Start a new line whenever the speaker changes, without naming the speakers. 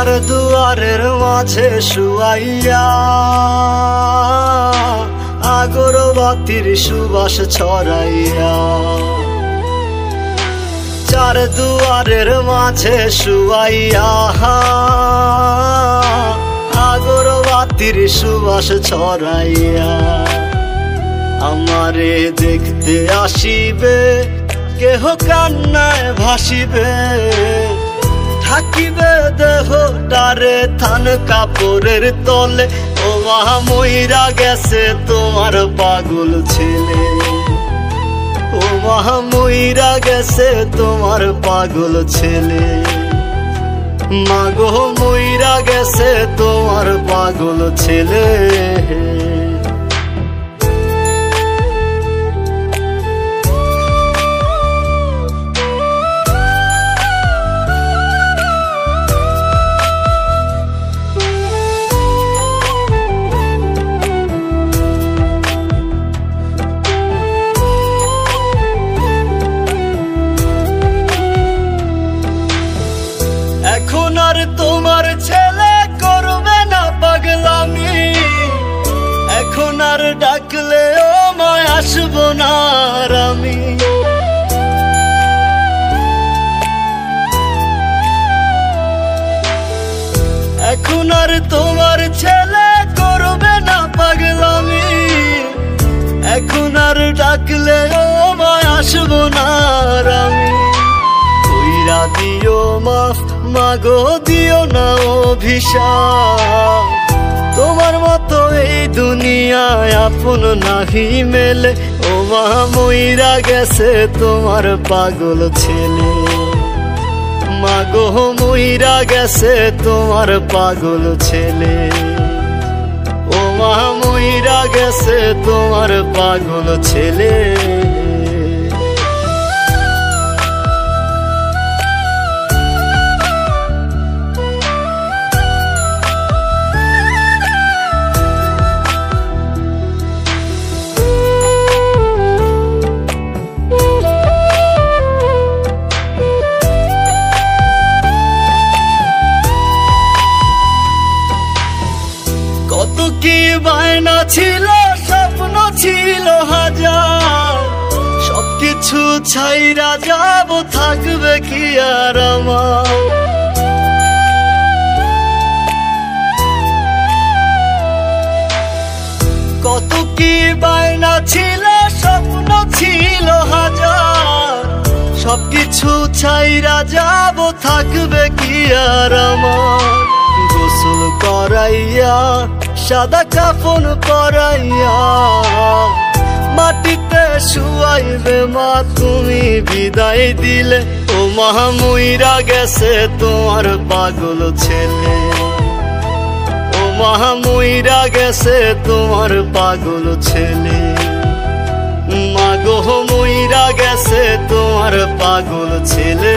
চার দুয়ারের মাঝে শুয়াইয়া আগরবাতির সুবাস ছড়াইয়া, চার দুয়ারের মাঝে শুয়াইয়া আগরবাতির সুবাস ছড়াইয়া, আমারে দেখতে আসিবে কেহ কান্নায় ভাসিবে, থাকিবে দেহটারে থান কাপড়ের তলে। ও মা মইরা গেছে তোমার পাগল ছেলে, ও মা মইরা গেছে তোমার পাগল ছেলে, মাগো মইরা গেছে তোমার পাগল ছেলে। এখন আর তোমার ছেলে করবে না পাগলামি, এখন আর ডাকলে ও মায় আসবো না আর আমি। এখন আর তোমার ছেলে করবে না পাগলামি, এখন আর ডাকলে ও মায় আসবো না আর আমি। কইরা দিও মাফ মাগো দিও না অভিশাপ, তোমার মতো এই দুনিয়ায় আপন নাহি মেলে। ও মা মইরা গেছে তোমার পাগল ছেলে, মাগো মইরা গেছে তোমার পাগল ছেলে, ও মা মইরা গেছে তোমার পাগল ছেলে। কত কি বায়না ছিল, স্বপ্ন ছিল হাজার, সবকিছু ছাইরা যাব, থাকবে কি আর আমার। কত কি বায়না ছিল, স্বপ্ন ছিল হাজার, সবকিছু ছাইরা যাব, থাকবে কি আর আমার। গোসল করাইয়া সাদা কাফন পরাইয়া মাটিতে শুয়াইবে মা তুমি বিদায় দিলে। ও মা মইরা গেছে তোমার পাগল ছেলে, ও মা মইরা গেছে তোমার পাগল ছেলে, মাগো মইরা গেছে তোমার পাগল ছেলে।